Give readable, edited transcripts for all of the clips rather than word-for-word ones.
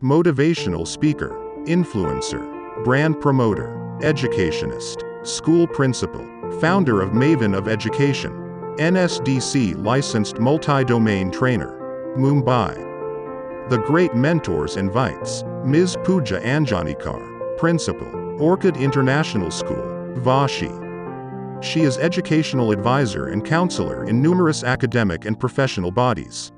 motivational speaker, influencer, brand promoter, educationist, school principal, founder of Maven of Education, NSDC licensed multi-domain trainer, Mumbai. The Great Mentors invites Ms. Pooja Anjanikar, Principal, Orchid International School, Vashi. She is educational advisor and counselor in numerous academic and professional bodies.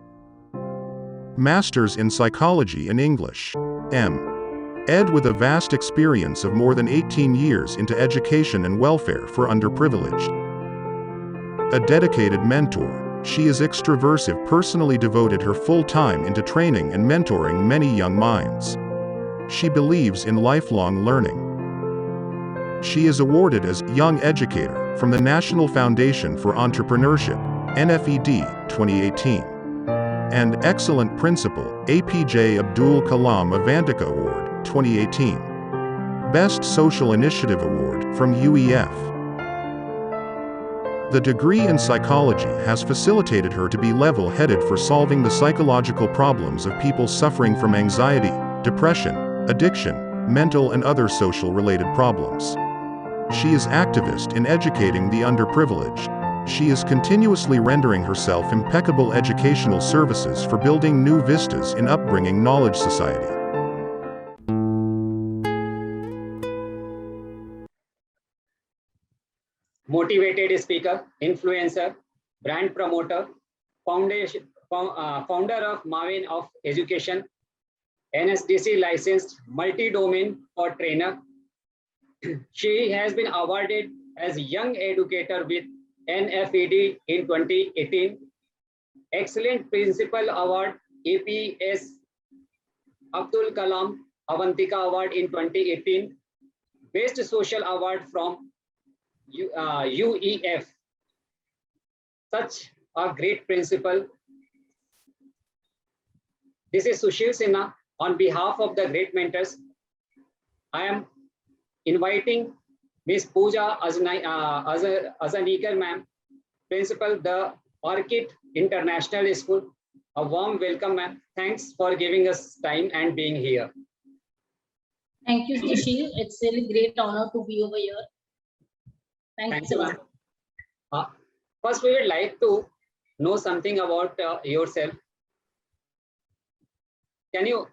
Masters in Psychology and English, M.Ed with a vast experience of more than 18 years into education and welfare for underprivileged. A dedicated mentor, she is extroversive, personally devoted her full time into training and mentoring many young minds. She believes in lifelong learning. She is awarded as Young Educator from the National Foundation for Entrepreneurship, NFED, 2018. And Excellent Principal, APJ Abdul Kalam Avantika Award, 2018. Best Social Initiative Award from UEF. The degree in psychology has facilitated her to be level-headed for solving the psychological problems of people suffering from anxiety, depression, addiction, mental and other social-related problems. She is activist in educating the underprivileged. She is continuously rendering herself impeccable educational services for building new vistas in upbringing knowledge society. Motivated speaker, influencer, brand promoter, founder of Maven of Education, NSDC licensed multi-domain for trainer. She has been awarded as Young Educator with NFED in 2018, Excellent Principal Award, APS Abdul Kalam Avantika Award in 2018, Best Social Award from UEF. Such a great principal. This is Sushil Sinha. On behalf of the great mentors, I am inviting Ms. Pooja Anjanikar ma'am, Principal, the Orchid International School. A warm welcome, ma'am. Thanks for giving us time and being here. Thank you, Sushil. It's a really great honor to be over here. Thank you, ma'am. First, we would like to know something about yourself. Can you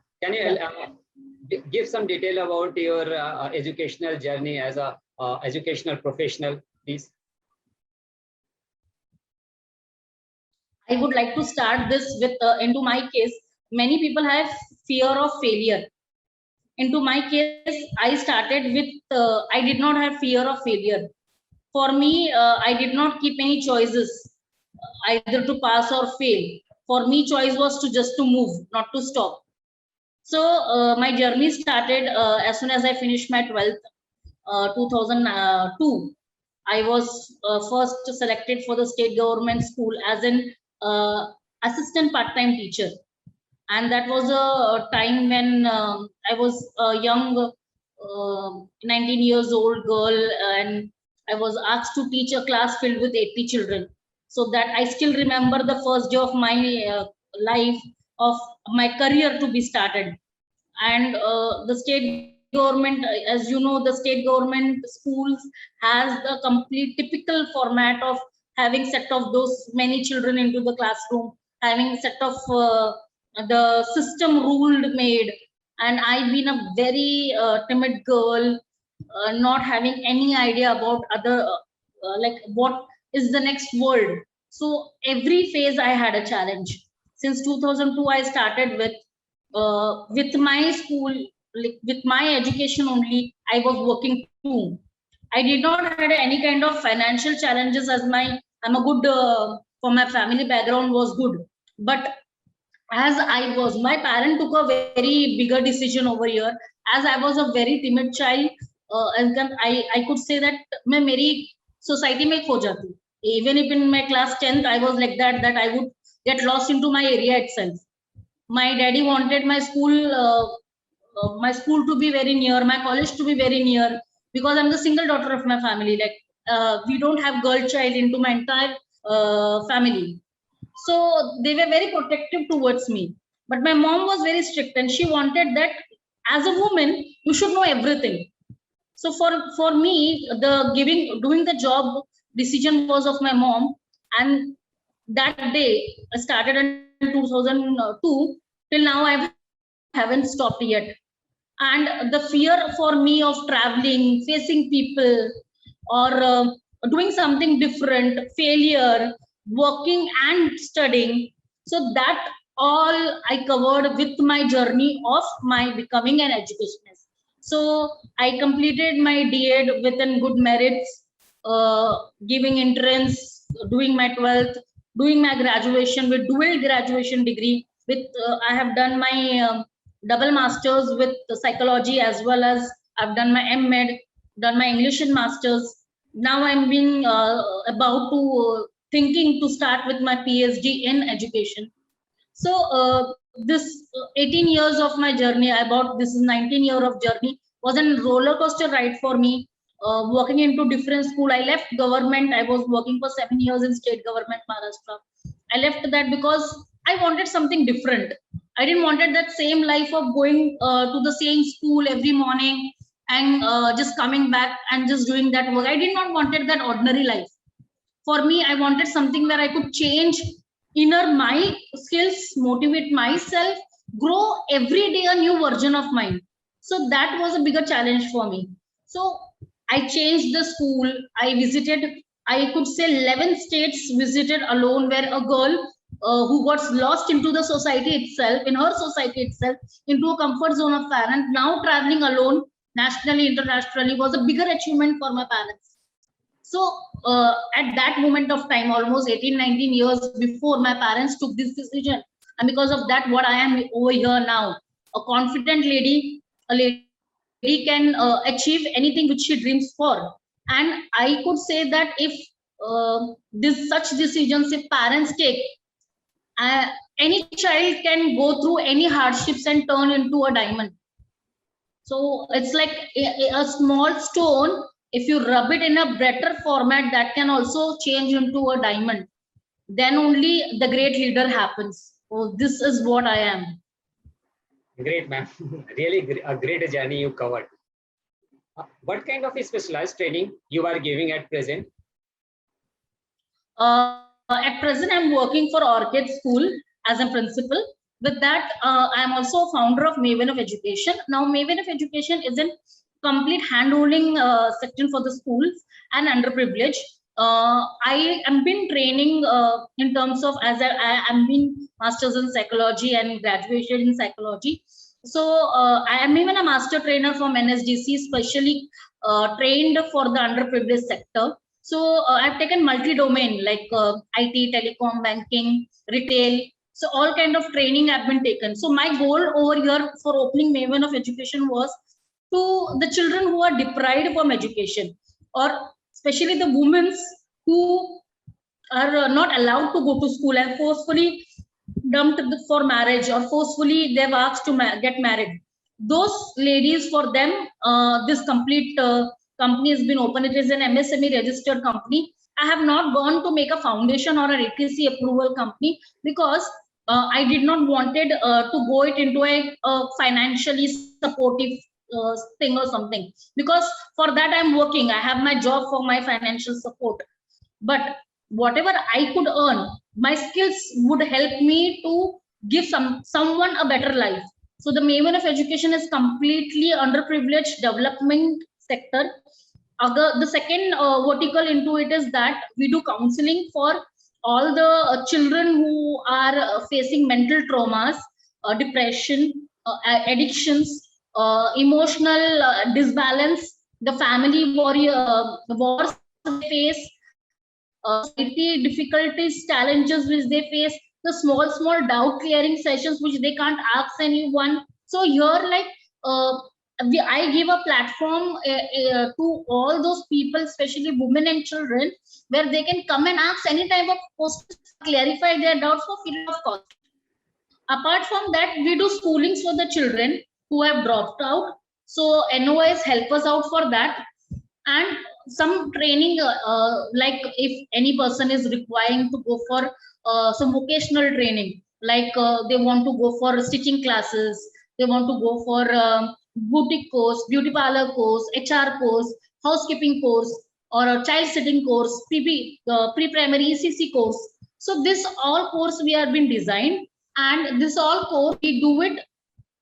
give some detail about your educational journey as a educational professional, please? I would like to start this with, into my case, many people have fear of failure. Into my case, I started with, I did not have fear of failure. For me, I did not keep any choices, either to pass or fail. For me, choice was to just to move, not to stop. So my journey started as soon as I finished my 12th, 2002. I was first selected for the state government school as an assistant part-time teacher. And that was a time when I was a young 19 years old girl, and I was asked to teach a class filled with 80 children. So that I still remember the first day of my life, of my career to be started. And the state government, as you know, the state government schools has the complete typical format of having set of those many children into the classroom, having set of the system ruled made. And I've been a very timid girl, not having any idea about other, like what is the next world. So every phase I had a challenge. Since 2002, I started with my school, like with my education only, I was working too. I did not had any kind of financial challenges, as I'm a good, for my family background was good. But as my parent took a very bigger decision over here. As I was a very timid child, I could say that मैं मेरी society में खो जाती. Even if in my class 10th, I was like that I would get lost into my area itself. My daddy wanted my school to be very near, my college to be very near, because I'm the single daughter of my family. Like we don't have girl child into my entire family. So they were very protective towards me. But my mom was very strict, and she wanted that as a woman, you should know everything. So for me, doing the job decision was of my mom, and that day I started in 2002 till now I haven't stopped yet. And the fear for me of traveling, facing people, or doing something different, failure, working and studying, so that all I covered with my journey of my becoming an educationist. So I completed my DEd within good merits, giving entrance, doing my 12th, doing my graduation with dual graduation degree. With I have done my double masters with psychology, as well as I've done my MEd, done my English and masters. Now I'm being about to thinking to start with my PhD in education. So this 18 years of my journey, about this is 19 year of journey, was a roller coaster ride for me. Walking into different school, I left government. I was working for 7 years in state government Maharashtra. I left that because I wanted something different. I didn't wanted that same life of going to the same school every morning and just coming back and just doing that work. I did not wanted that ordinary life. For me, I wanted something where I could change inner my skills, motivate myself, grow every day a new version of mine. So that was a bigger challenge for me. So I changed the school. I visited, I could say 11 states visited alone, where a girl who got lost into the society itself, in her society itself, into a comfort zone of parent, now traveling alone nationally, internationally, was a bigger achievement for my parents. So at that moment of time, almost 18, 19 years before, my parents took this decision. And because of that, what I am over here now, a confident lady, a lady can achieve anything which she dreams for. And I could say that if this such decisions, if parents take, any child can go through any hardships and turn into a diamond. So it's like a small stone. If you rub it in a better format, that can also change into a diamond. Then only the great leader happens. So this is what I am. Great, ma'am. Really a great journey you covered. What kind of a specialized training you are giving at present? At present, I'm working for Orchid School as a principal. With that, I'm also founder of Maven of Education. Now, Maven of Education is a complete hand-holding section for the schools and underprivileged. I am been training in terms of, as I am been masters in psychology and graduation in psychology. So I am even a master trainer from NSDC, specially trained for the underprivileged sector. So I've taken multi-domain like IT, telecom, banking, retail. So all kind of training have been taken. So my goal over here for opening Maven of Education was to the children who are deprived from education, or especially the women who are not allowed to go to school and forcefully dumped for marriage, or forcefully they've asked to get married. Those ladies, for them, this complete company has been opened. It is an MSME registered company. I have not gone to make a foundation or a ATC approval company, because I did not wanted to go it into a financially supportive thing or something, because for that I'm working. I have my job for my financial support, but whatever I could earn, my skills would help me to give someone a better life. So the Maven of Education is completely underprivileged development sector. The second vertical into it is that we do counseling for all the children who are facing mental traumas, depression, addictions, emotional disbalance, the family wars they face, society difficulties, challenges which they face, the small doubt clearing sessions which they can't ask anyone. So here, like I give a platform to all those people, especially women and children, where they can come and ask any type of questions, clarify their doubts for free of cost. Apart from that, we do schoolings for the children who have dropped out. So NOS help us out for that. And some training, like if any person is requiring to go for some vocational training, like they want to go for stitching classes, they want to go for boutique course, beauty parlor course, HR course, housekeeping course, or a child sitting course, pre-primary ECC course. So this all course we have been designed, and this all course we do it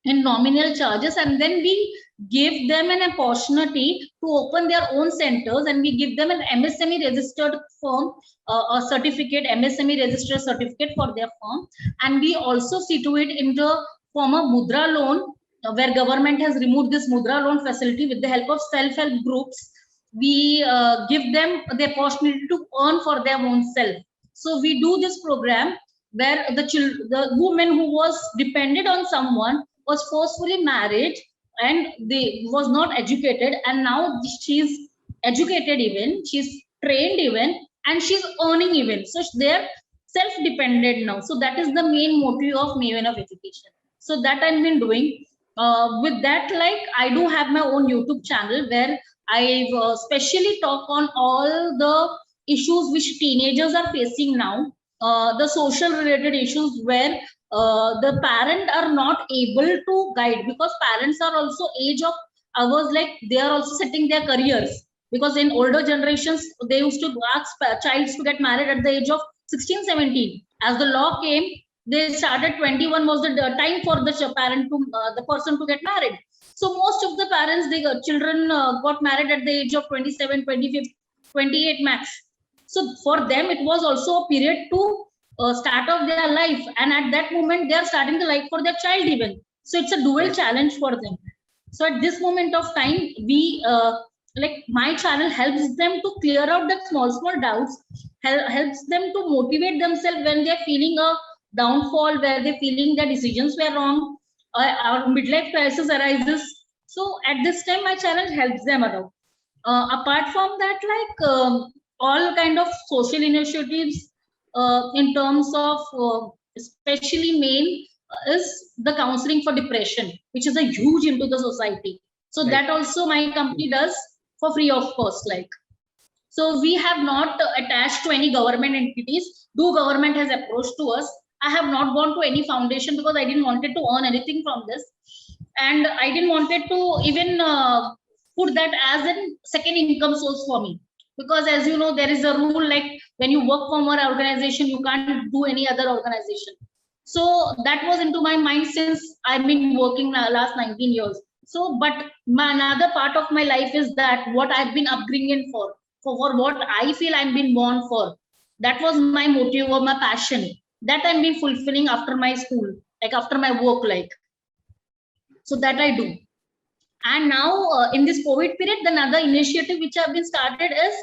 in nominal charges, and then we give them an opportunity to open their own centers, and we give them an MSME registered firm, a certificate, MSME registered certificate for their firm. And we also see to it in the form of Mudra loan, where government has removed this Mudra loan facility. With the help of self-help groups, we give them the opportunity to earn for their own self. So we do this program where the woman who was dependent on someone was forcefully married, and they was not educated, and now she's educated even, she's trained even, and she's earning even. So they're self-dependent now. So that is the main motive of Maven of Education. So that I've been doing. With that, like, I do have my own YouTube channel where I specially talk on all the issues which teenagers are facing now, the social related issues where the parent are not able to guide, because parents are also age of ours, like they are also setting their careers, because in older generations they used to ask child to get married at the age of 16, 17. As the law came, they started 21 was the time for the parent to the person to get married. So most of the parents, they children got married at the age of 27, 25, 28 max. So for them it was also a period to start off their life, and at that moment they are starting the life for their child even. So it's a dual challenge for them. So at this moment of time, we like my channel helps them to clear out the small doubts, helps them to motivate themselves when they're feeling a downfall, where they're feeling their decisions were wrong, or midlife crisis arises. So at this time my channel helps them out. Apart from that, like all kind of social initiatives in terms of especially main is the counseling for depression, which is a huge into the society. So that also my company does for free of cost. Like, so we have not attached to any government entities. Though government has approached to us, I have not gone to any foundation because I didn't wanted to earn anything from this, and I didn't wanted to even put that as a second income source for me. Because as you know, there is a rule, like when you work for one organization, you can't do any other organization. So that was into my mind since I've been working last 19 years. So, but my another part of my life is that what I've been upbringing for what I feel I'm been born for. That was my motive or my passion that I'm been fulfilling after my school, like after my work, like. So that I do. And now in this COVID period, another initiative which have been started is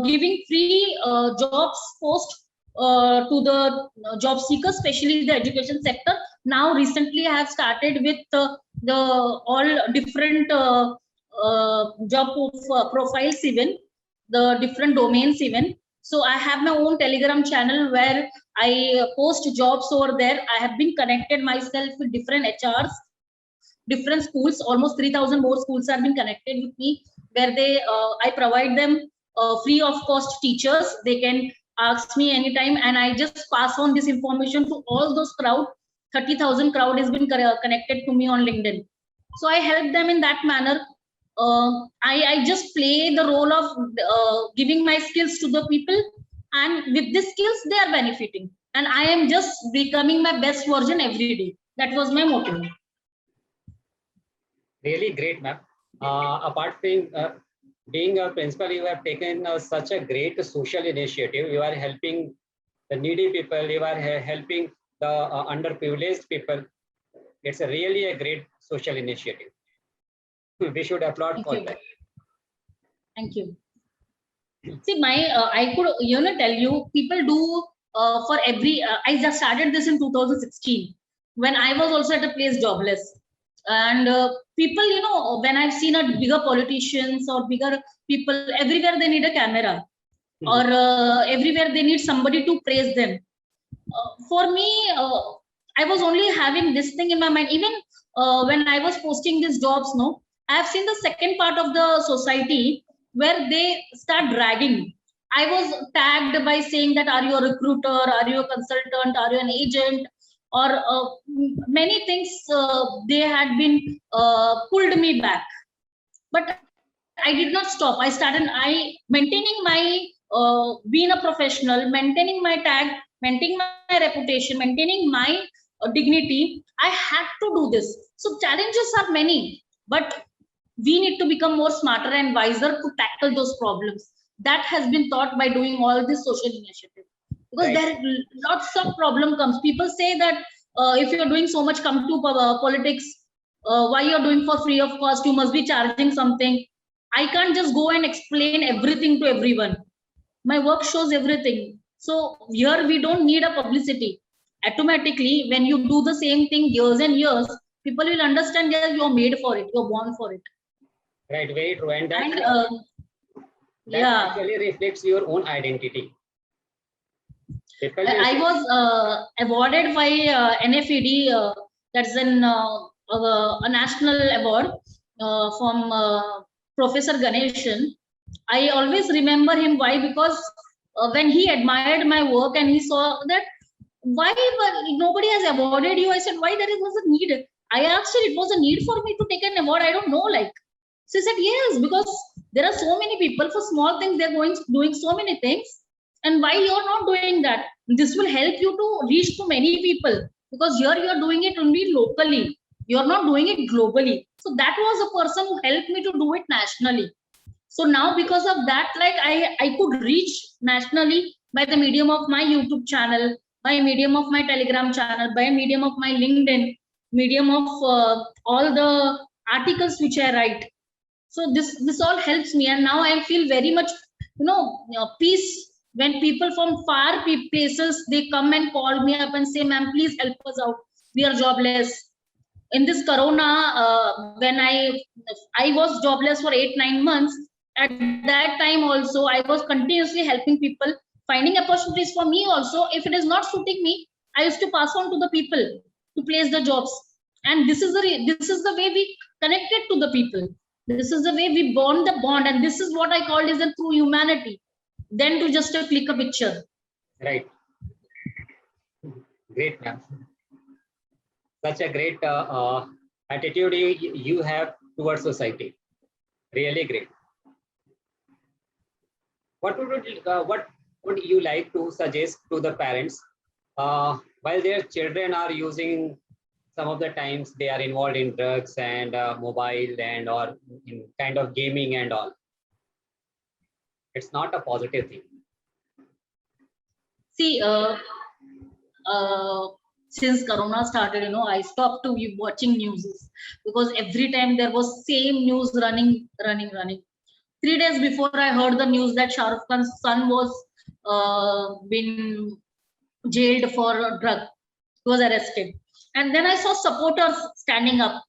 giving free jobs post to the job seekers, especially the education sector. Now recently I have started with the all different job profiles, even the different domains even. So I have my own Telegram channel where I post jobs over there. I have been connected myself with different HRs, different schools. Almost 3,000 more schools have been connected with me, where they I provide them free of cost teachers. They can ask me anytime, and I just pass on this information to all those crowd. 30,000 crowd has been connected to me on LinkedIn. So I help them in that manner. I just play the role of giving my skills to the people, and with these skills they are benefiting, and I am just becoming my best version every day. That was my motive. Really great, ma'am. Apart from being a principal, you have taken such a great social initiative. You are helping the needy people. You are helping the underprivileged people. It's really a great social initiative. We should applaud for that. Thank you. See, my I could tell you, people do for every. I just started this in 2016 when I was also at a place jobless. And people, when I've seen a bigger politicians or bigger people, everywhere they need a camera, or everywhere they need somebody to praise them. For me, I was only having this thing in my mind. Even when I was posting these jobs, no, I have seen the second part of the society where they start dragging. I was tagged by saying that, are you a recruiter? Are you a consultant? Are you an agent? or many things they had been pulled me back. But I did not stop. I started maintaining my being a professional, maintaining my tag, maintaining my reputation, maintaining my dignity. I had to do this. So challenges are many, but we need to become more smarter and wiser to tackle those problems. That has been taught by doing all this social initiative. Because Right. there lots of problem comes. People say that if you're doing so much, come to politics. Why you're doing for free of cost? You must be charging something. I can't just go and explain everything to everyone. My work shows everything. So here we don't need a publicity. Automatically, when you do the same thing years and years, people will understand that you're made for it, you're born for it. Right, very true. And that, And that yeah, actually reflects your own identity. People will I say, was awarded by NFED. That's a national award from Professor Ganeshan. I always remember him. Why? Because when he admired my work and he saw that why nobody has awarded you, I said, why there was a need. I asked her, it was a need for me to take an award. I don't know, like. She said, yes, because there are so many people for small things, they're doing so many things. And why you're not doing that? This will help you to reach to many people, because here you're doing it only locally. You're not doing it globally. So that was a person who helped me to do it nationally. So now because of that, like I could reach nationally by the medium of my YouTube channel, by medium of my Telegram channel, by medium of my LinkedIn, medium of all the articles which I write. So this all helps me, and now I feel very much peace when people from far places, they come and call me up and say, ma'am, please help us out, we are jobless. In this corona, when I was jobless for 8-9 months, at that time also I was continuously helping people, finding opportunities for me also. If it is not suiting me, I used to pass on to the people to place the jobs. And this is the way we connected to the people. This is the way we bond the bond, and this is what I called is a true humanity, then to just click a picture. right. Great, ma'am. Such a great attitude you have towards society. Really great. What would you like to suggest to the parents while their children are using, some of the times they are involved in drugs and mobile and or in kind of gaming and all? It's not a positive thing. See, since corona started, I stopped to be watching news, because every time there was same news running. 3 days before, I heard the news that Shah Rukh Khan's son was been jailed for a drug. He was arrested. And then I saw supporters standing up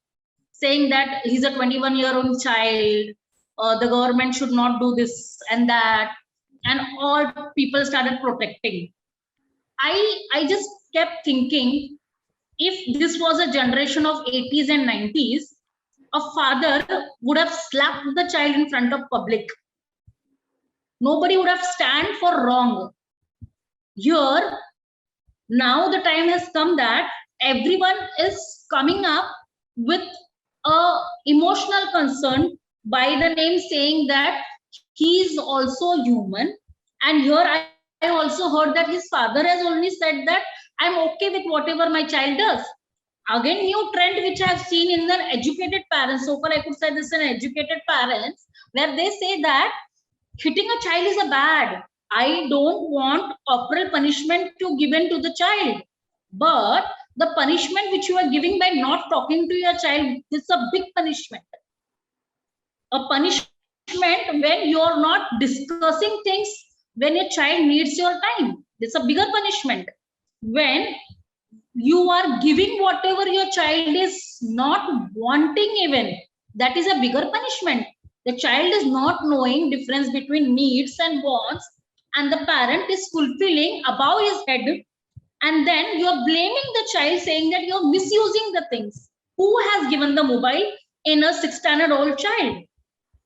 saying that he's a 21-year-old child, the government should not do this and that, and all people started protecting. I just kept thinking, if this was a generation of 80s and 90s, a father would have slapped the child in front of public. Nobody would have stand for wrong. Here, now the time has come that everyone is coming up with a emotional concern by the name, saying that he is also human. And here I also heard that his father has only said that I'm okay with whatever my child does. Again, new trend which I've seen in the educated parents, so far I could say this is an educated parents, where they say that hitting a child is a bad. I don't want corporal punishment to given to the child, but the punishment which you are giving by not talking to your child is a big punishment. A punishment when you are not discussing things when your child needs your time. It's a bigger punishment. When you are giving whatever your child is not wanting, even that is a bigger punishment. The child is not knowing difference between needs and wants, and the parent is fulfilling above his head, and then you are blaming the child, saying that you're misusing the things. Who has given the mobile in a 6-standard-old child?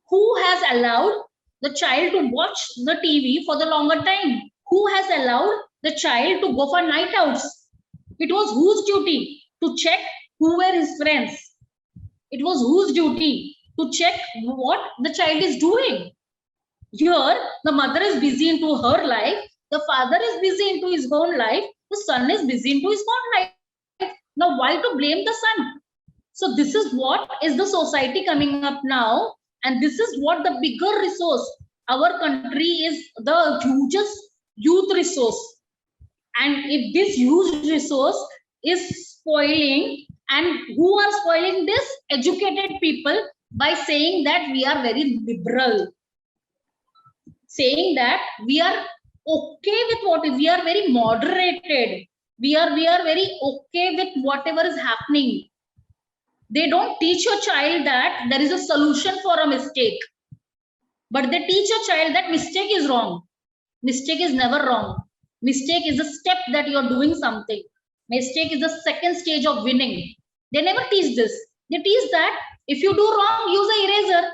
Who has allowed the child to watch the TV for the longer time? Who has allowed the child to go for night outs? It was whose duty to check who were his friends? It was whose duty to check what the child is doing? Here, the mother is busy into her life, the father is busy into his own life, the son is busy into his own life. Now, why to blame the son? So this is what is the society coming up now, and this is what the bigger resource. Our country is the hugest youth resource, and if this huge resource is spoiling, and who are spoiling this? Educated people, by saying that we are very liberal, saying that we are okay with what is, we are very moderated, we are very okay with whatever is happening. They don't teach your child that there is a solution for a mistake, but they teach your child that mistake is wrong. Mistake is never wrong. Mistake is a step that you're doing something. Mistake is the second stage of winning. They never teach this. They teach that if you do wrong, use an eraser.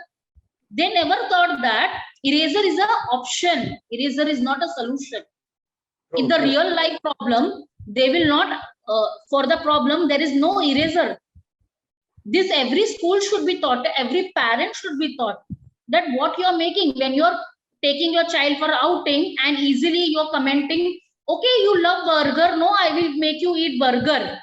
They never thought that eraser is an option. Eraser is not a solution. In the real life problem, they will not, for the problem, there is no eraser. This every school should be taught, every parent should be taught that what you're making when you're taking your child for outing and easily you're commenting, okay, you love burger, no, I will make you eat burger.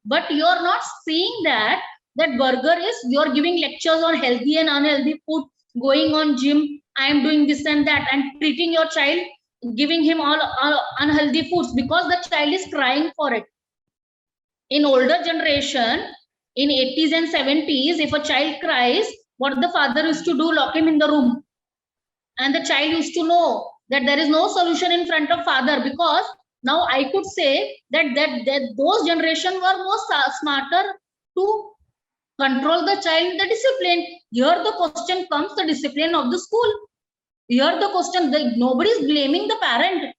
But you're not seeing that burger is, you're giving lectures on healthy and unhealthy food, going on gym, I am doing this and that, and treating your child, giving him all unhealthy foods because the child is crying for it. In older generation, in 80s and 70s, if a child cries, what the father used to do, lock him in the room. And the child used to know that there is no solution in front of father, because now I could say that those generation were more smarter to control the child, the discipline. Here the question comes, the discipline of the school. Here the question, nobody is blaming the parent.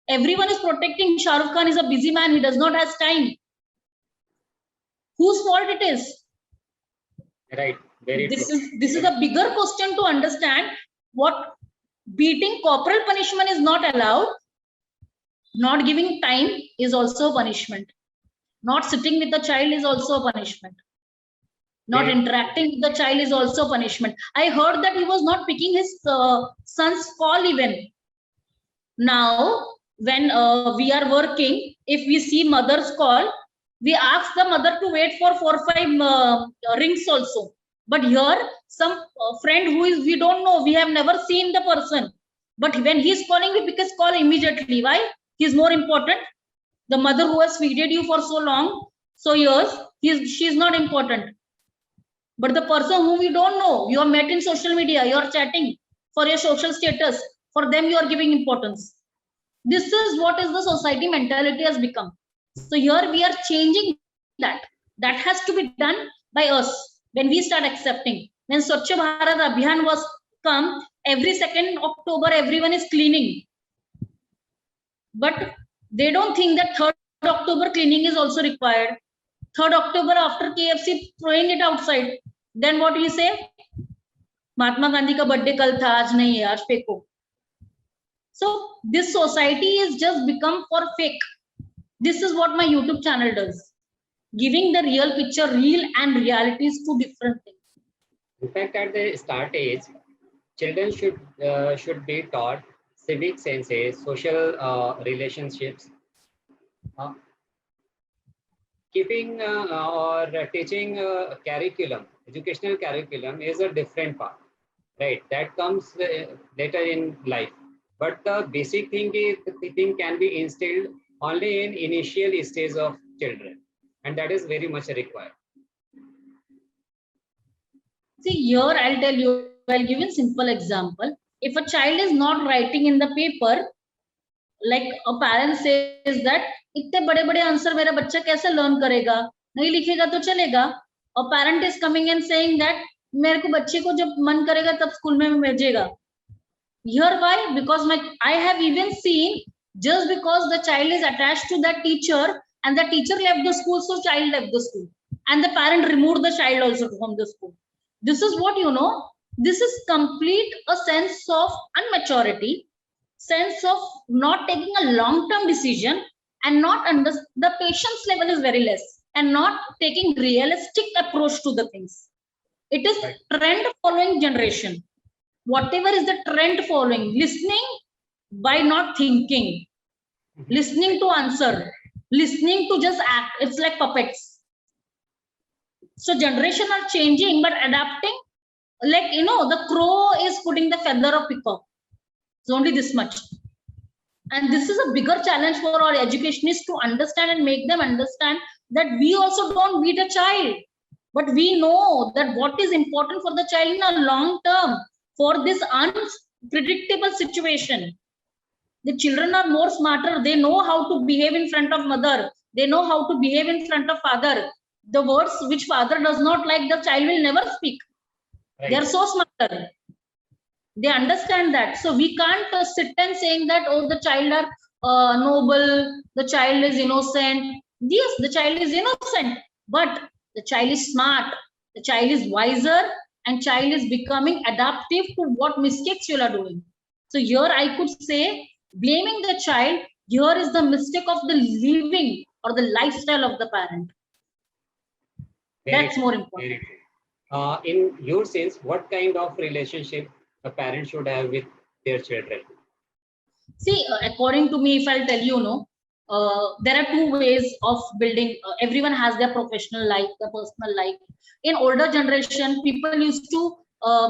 Everyone is protecting. Shah Rukh Khan is a busy man, he does not have time. Whose fault it is? Right. Very this true. is a bigger question to understand. What beating, corporal punishment is not allowed. Not giving time is also punishment. Not sitting with the child is also a punishment. Not interacting with the child is also punishment. I heard that he was not picking his son's call even. Now, when we are working, if we see mother's call, we ask the mother to wait for 4 or 5 rings also. But here, some friend who is, we don't know, we have never seen the person. But when he is calling, we pick his call immediately. Why? He is more important. The mother who has feeded you for so long, so years, she is not important. But the person whom you don't know, you are met in social media, you are chatting for your social status, for them you are giving importance. This is what is the society mentality has become. So here we are changing that. That has to be done by us when we start accepting. When Swachh Bharat Abhiyan was come, every 2nd October everyone is cleaning. But they don't think that 3rd October cleaning is also required. 3rd October after KFC throwing it outside. Then what do you say? Mahatma Gandhi ka birthday kal tha, aaj nahi hai, aaj feko. So this society is just become for fake. This is what my YouTube channel does. Giving the real picture, real and reality is two different things. In fact, at the start age, children should be taught civic senses, social relationships. Keeping or teaching curriculum, educational curriculum is a different part, right? That comes later in life. But the basic thing is, the thing can be instilled only in initial stage of children, and that is very much required. See, here I'll tell you, I'll give you a simple example. If a child is not writing in the paper, like a parent says that इतने बड़े बड़े answer मेरा बच्चा कैसे learn करेगा, नहीं लिखेगा तो चलेगा. A parent is coming and saying that मेरे को बच्चे को जब मन करेगा तब स्कूल में भेजेगा. Here why? Because I have even seen, just because the child is attached to that teacher and the teacher left the school, so child left the school, and the parent removed the child also from the school. This is what, you know, this is complete a sense of immaturity, sense of not taking a long-term decision, and not the patience level is very less, and not taking realistic approach to the things. It is Right. trend following generation. Whatever is the trend following, listening by not thinking, listening to answer, listening to just act. It's like puppets. So generation are changing, but adapting, like, the crow is putting the feather of peacock. It's only this much. And this is a bigger challenge for our educationists to understand and make them understand that we also don't beat a child, but we know that what is important for the child in a long term for this unpredictable situation. The children are more smarter. They know how to behave in front of mother. They know how to behave in front of father. The words which father does not like, the child will never speak. Right. They are so smarter. They understand that. So we can't sit and saying that, oh, the child are noble, the child is innocent. Yes, the child is innocent, but the child is smart, the child is wiser, and child is becoming adaptive to what mistakes you are doing. So here I could say, blaming the child, here is the mistake of the living or the lifestyle of the parent. Very That's true, more important. very true. In your sense, what kind of relationship a parent should have with their children? See, according to me, if I'll tell you, there are two ways of building. Everyone has their professional life, their personal life. In older generation, people used to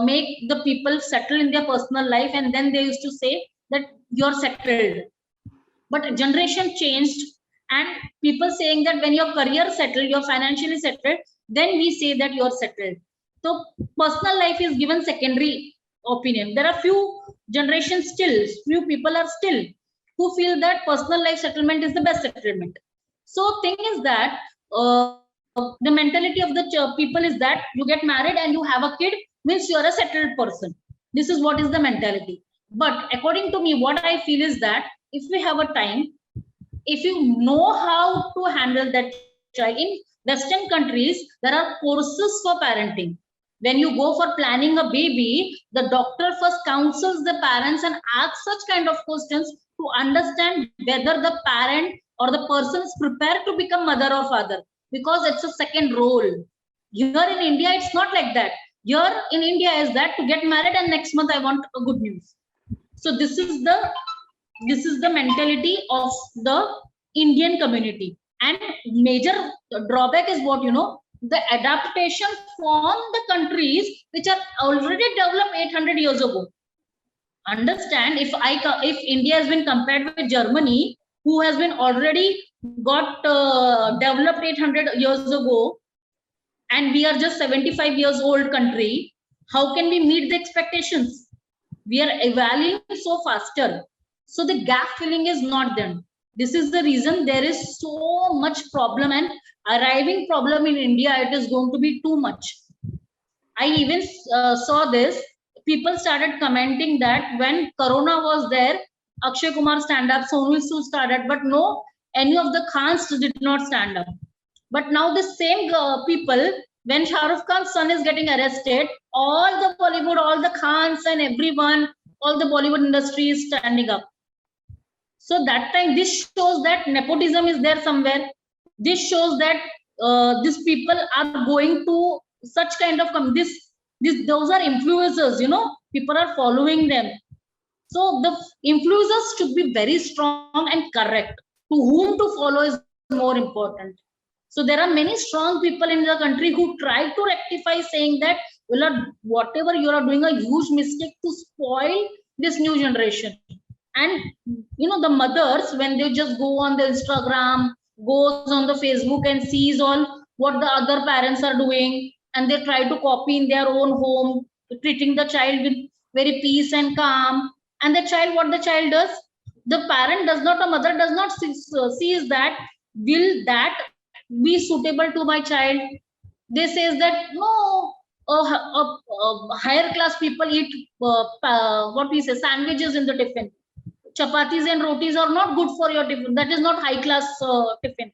make the people settle in their personal life, and then they used to say that you're settled. But generation changed, and people saying that when your career settled, you're financially settled, then we say that you're settled. So personal life is given secondary opinion. There are few generations still, few people are still who feel that personal life settlement is the best settlement. So thing is that the mentality of the people is that you get married and you have a kid means you are a settled person. This is what is the mentality. But according to me, what I feel is that if we have a time, if you know how to handle that child, in Western countries, there are courses for parenting. When you go for planning a baby, the doctor first counsels the parents and asks such kind of questions to understand whether the parent or the person is prepared to become mother or father, because it's a second role. Here in India, it's not like that. Here in India is that to get married and next month I want a good news. So this is the mentality of the Indian community. And major drawback is what, the adaptation from the countries which are already developed 800 years ago. Understand, if India has been compared with Germany, who has been already got developed 800 years ago, and we are just 75 years old country, how can we meet the expectations? We are evaluating so faster. So the gap filling is not done. This is the reason there is so much problem, and arriving problem in India, it is going to be too much. I even saw this. People started commenting that when Corona was there, Akshay Kumar stand up, Sonu Sood started, but no, any of the Khans did not stand up. But now the same people, when Shah Rukh Khan's son is getting arrested, all the Bollywood, all the Khans and everyone, all the Bollywood industry is standing up. So that time, this shows that nepotism is there somewhere. This shows that these people are going to such kind of those are influencers, people are following them. So the influencers should be very strong and correct. To whom to follow is more important. So there are many strong people in the country who try to rectify, saying that, well, whatever you are doing a huge mistake to spoil this new generation. And the mothers, when they just go on the Instagram, goes on the Facebook and sees all what the other parents are doing, and they try to copy in their own home, treating the child with very peace and calm. And the child, what the child does, the parent does not, a mother does not sees that, will that be suitable to my child? They says that no, higher class people eat what we say, sandwiches in the tiffin. Chapatis and rotis are not good for your tiffin. That is not high class tiffin.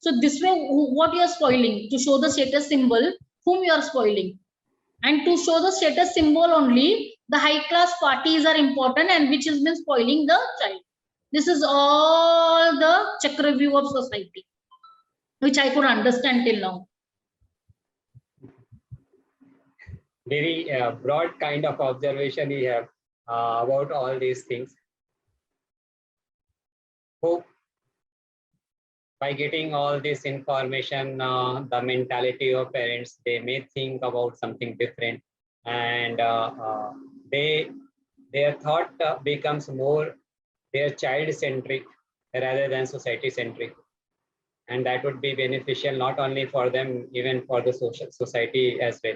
So this way, what you are spoiling? To show the status symbol, whom you are spoiling? And to show the status symbol only, the high class parties are important, and which has been spoiling the child. This is all the Chakravyuh of society, which I could understand till now. Very broad kind of observation you have about all these things. Hope by getting all this information, the mentality of parents, they may think about something different, and their thought becomes more their child centric rather than society centric, and that would be beneficial not only for them, even for the social society as well.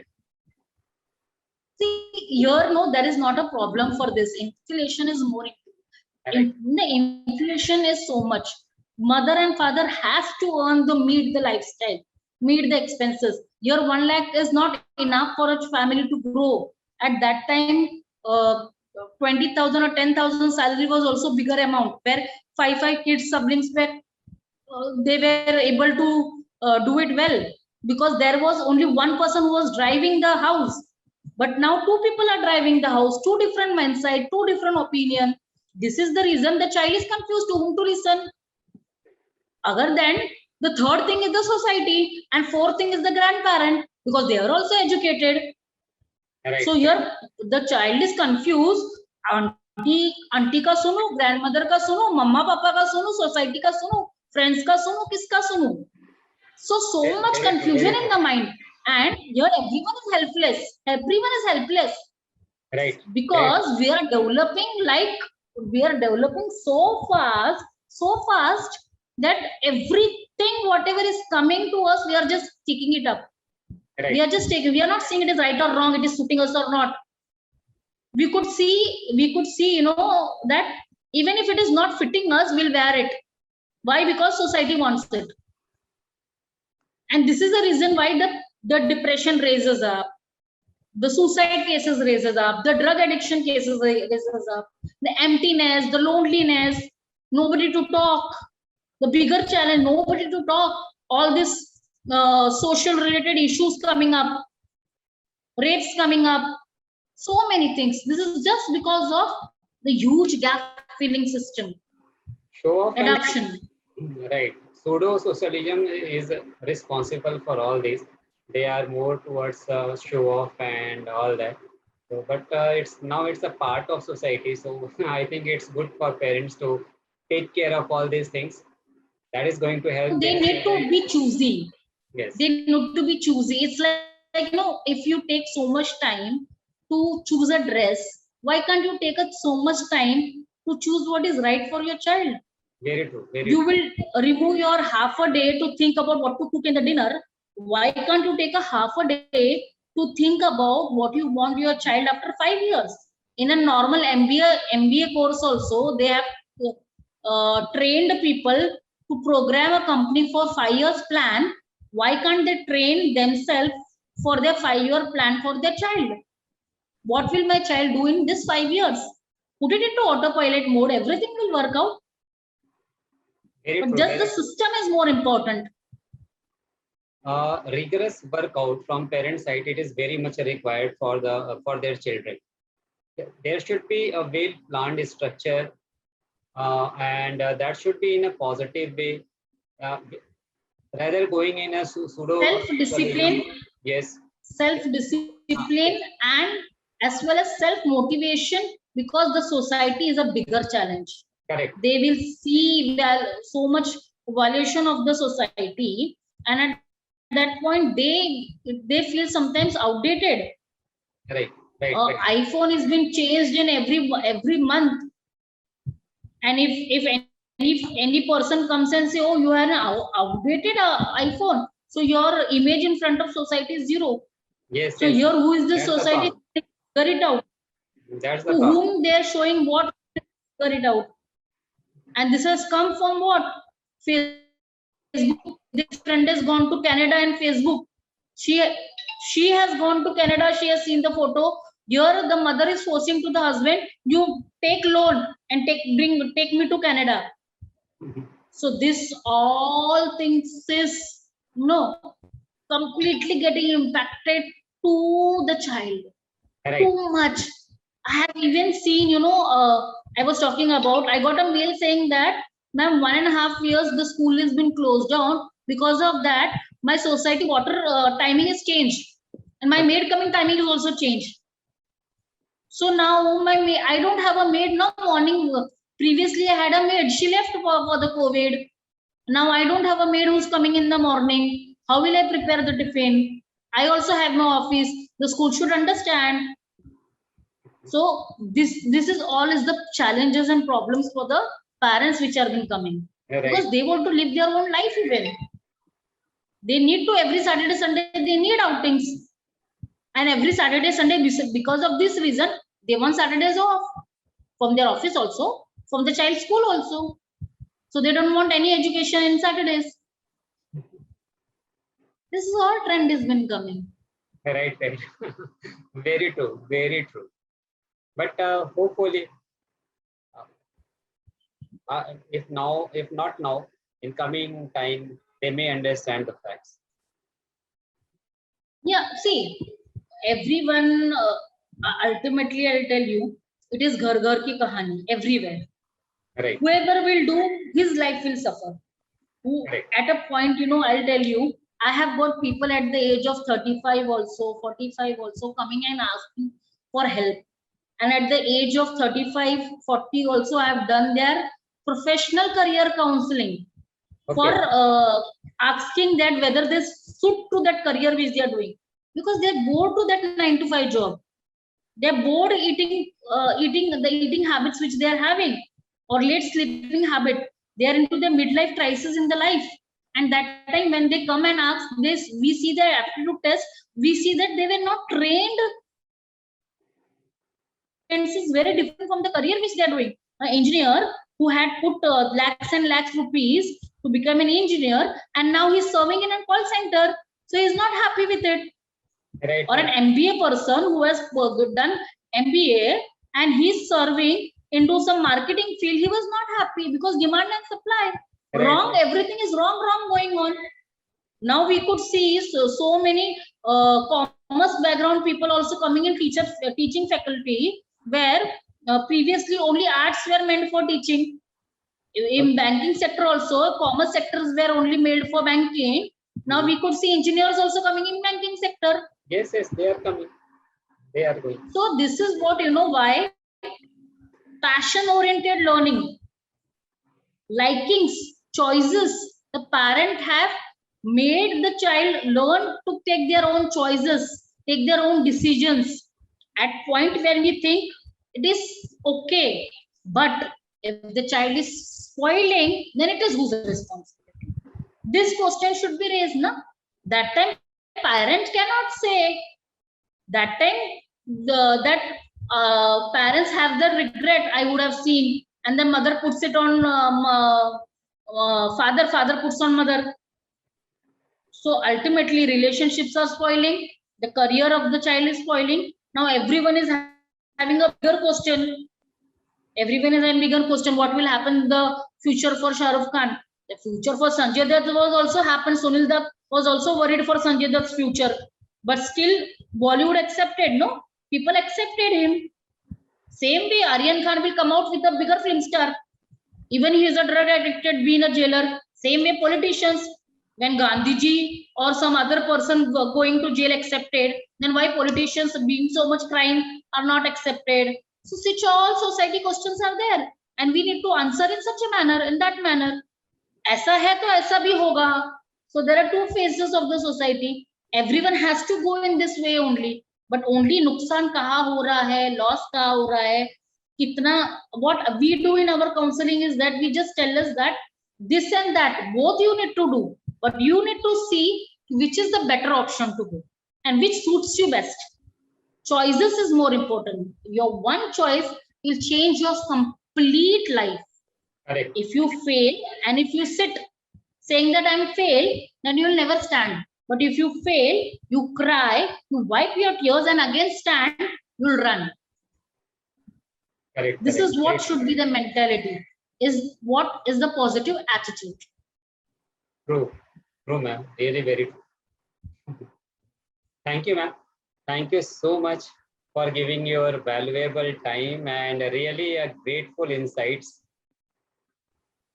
See, here, no, there is not a problem for this. Inflation is more. Correct. The inflation is so much. Mother and father has to earn the meet the lifestyle, meet the expenses. Your 1 lakh is not enough for a family to grow. At that time, 20,000 or 10,000 salary was also bigger amount, where five kids siblings were they were able to do it well, because there was only one person who was driving the house. But now 2 people are driving the house, 2 different mindset, 2 different opinion. This is the reason the child is confused to whom to listen. Other than the third thing is the society, and fourth thing is the grandparent, because they are also educated. Correct. So here the child is confused. Auntie का सुनो, grandmother का सुनो, mama papa का सुनो, society का सुनो, friends का सुनो, किसका सुनो. So much confusion in the mind, and here everyone is helpless. Everyone is helpless. Right. Because we are developing so fast that everything whatever is coming to us, we are just taking it up. Right. We are just taking. We are not saying it is right or wrong. It is suiting us or not. We could see, that even if it is not fitting us, we'll wear it. Why? Because society wants it. And this is the reason why the depression raises up, the suicide cases raises up, the drug addiction cases raises up, the emptiness, the loneliness, nobody to talk, the bigger challenge, nobody to talk, all this social related issues coming up, rapes coming up, so many things. This is just because of the huge gap filling system. Show off and Adoption. right. Pseudo socialism is responsible for all this. They are more towards show off and all that. So, but it's a part of society. So I think it's good for parents to take care of all these things. That is going to help. They need to be choosy. Yes. They need to be choosy. It's like if you take so much time to choose a dress, why can't you take so much time to choose what is right for your child? Very true. You will remove your half a day to think about what to cook in the dinner. Why can't you take a half a day to think about what you want your child after 5 years? In a normal MBA course also, they have trained people to program a company for 5 years plan. Why can't they train themselves for their 5-year plan for their child? What will my child do in this 5 years? Put it into autopilot mode, everything will work out. But just the system is more important. Rigorous workout from parent side, it is very much required for their children. There should be a well-planned structure, and that should be in a positive way. Rather going in a pseudo self-discipline. Yes. Self-discipline and as well as self-motivation, because the society is a bigger challenge. Correct. They will see so much violation of the society, and at that point they feel sometimes outdated. Right. iPhone is being changed in every month, and if any person comes and say, oh, you have an outdated iPhone, so your image in front of society is zero. Yes. So yes. Here, who is this society? Figure it out. That's the to whom they are showing what, figure it out. And this has come from what? Facebook. This friend has gone to Canada and Facebook. She has gone to Canada. She has seen the photo. Here the mother is forcing to the husband, you take loan and take me to Canada. So this all things is completely getting impacted to the child. Correct. Too much. I have even seen, I was talking about, I got a mail saying that, ma'am, 1.5 years the school has been closed down. Because of that, my society water timing is changed. And my maid coming timing is also changed. So now I don't have a maid now morning. Previously I had a maid. She left for the COVID. Now I don't have a maid who's coming in the morning. How will I prepare the tiffin? I also have my office. The school should understand. So this is all is the challenges and problems for the parents which are been coming. Right. Because they want to live their own life even. They need to every Saturday, Sunday, they need outings. And every Saturday, Sunday, because of this reason, they want Saturdays off from their office also, from the child's school also. So they don't want any education in Saturdays. This is all trend has been coming. Right. Very true, very true. But hopefully, if not now, in coming time, they may understand the facts. Yeah, see, everyone, ultimately, I'll tell you, it is ghar ghar ki kahani everywhere. Right. Whoever will do, his life will suffer. Right. At a point, I'll tell you, I have got people at the age of 35 also, 45 also coming and asking for help. And at the age of 35, 40 also, I have done their professional career counseling for asking that whether they suit to that career which they are doing. Because they're bored to that 9 to 5 job. They're bored eating the eating habits which they are having, or late sleeping habit. They are into the midlife crisis in the life. And that time when they come and ask this, we see their aptitude test, we see that they were not trained. And this is very different from the career which they are doing. An engineer who had put lakhs and lakhs rupees to become an engineer, and now he's serving in a call center. So he's not happy with it. Right. Or an MBA person who has done MBA and he's serving into some marketing field, he was not happy because demand and supply. Right. Wrong, everything is wrong going on. Now we could see so many commerce background people also coming in teaching faculty, where previously only arts were meant for teaching. In banking sector also, commerce sectors were only made for banking. Now we could see engineers also coming in banking sector. Yes, they are coming. They are going. So this is what, why passion-oriented learning, likings, choices, the parent have made the child learn to take their own choices, take their own decisions. At point when we think it is okay, but if the child is spoiling, then it is whose responsibility? This question should be raised, na? That time parents cannot say. That time parents have the regret, I would have seen, and the mother puts it on father puts on mother. So ultimately relationships are spoiling, the career of the child is spoiling. Now everyone is having a bigger question. Everyone is having a bigger question, what will happen in the future for Shah Rukh Khan? The future for Sanjay Dutt was also happened. Sunil Dutt was also worried for Sanjay Dutt's future. But still, Bollywood accepted, no? People accepted him. Same way, Aryan Khan will come out with a bigger film star. Even he is a drug addicted, being a jailer. Same way, politicians. When Gandhiji or some other person going to jail accepted, then why politicians being so much crime are not accepted? So such all society questions are there. And we need to answer in such a manner, in that manner. ऐसा है तो ऐसा भी होगा. So there are two phases of the society. Everyone has to go in this way only. But only नुकसान कहाँ हो रहा है, loss कहाँ हो रहा है, कितना, what we do in our counseling is that we just tell us that this and that, both you need to do. But you need to see which is the better option to do and which suits you best. Choices is more important. Your one choice will change your complete life. Correct. If you fail and if you sit saying that I'm failed, then you will never stand. But if you fail, you cry, you wipe your tears and again stand, you'll run. Correct. This Correct. is what should be the mentality. Is what is the positive attitude. True, ma'am. Really very true. Thank you, ma'am. Thank you so much for giving your valuable time, and really grateful insights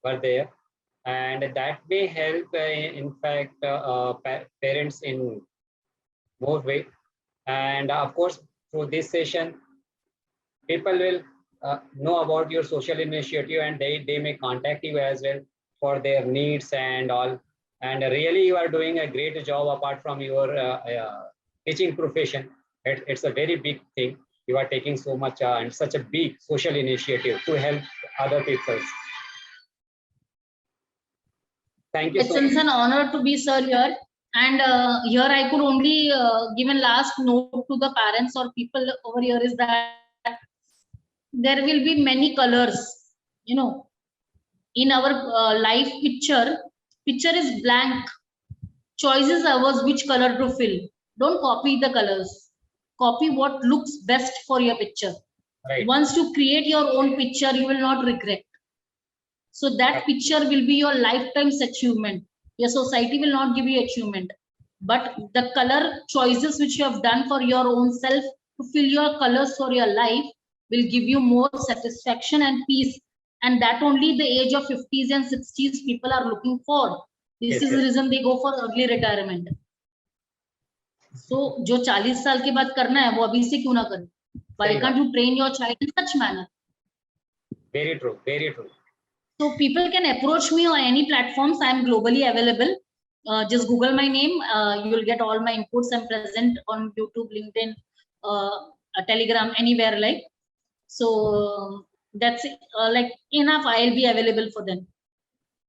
were there. And that may help, in fact, parents in more way. And of course, through this session, people will know about your social initiative, and they may contact you as well for their needs and all. And really, you are doing a great job apart from your teaching profession. It's a very big thing. You are taking so much and such a big social initiative to help other people. Thank you so It's much. an honor to be, sir, here. And here I could only give a last note to the parents or people over here is that there will be many colors, you know, in our life picture is blank. Choices are ours which color to fill. Don't copy the colors. Copy what looks best for your picture. Right. Once you create your own picture, you will not regret. So that picture will be your lifetime's achievement. Your society will not give you achievement. But the color choices which you have done for your own self to fill your colors for your life will give you more satisfaction and peace. And that only the age of 50s and 60s people are looking for. This is the reason they go for early retirement. So जो 40 साल के बाद करना है वो अभी से क्यों ना करें? Why can't you train your child in such manner? Very true. Very true. So people can approach me on any platforms. I'm globally available. Just Google my name. You will get all my inputs. I'm present on YouTube, LinkedIn, Telegram, anywhere like. So that's it. Like enough. I'll be available for them.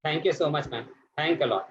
Thank you so much, ma'am. Thank a lot.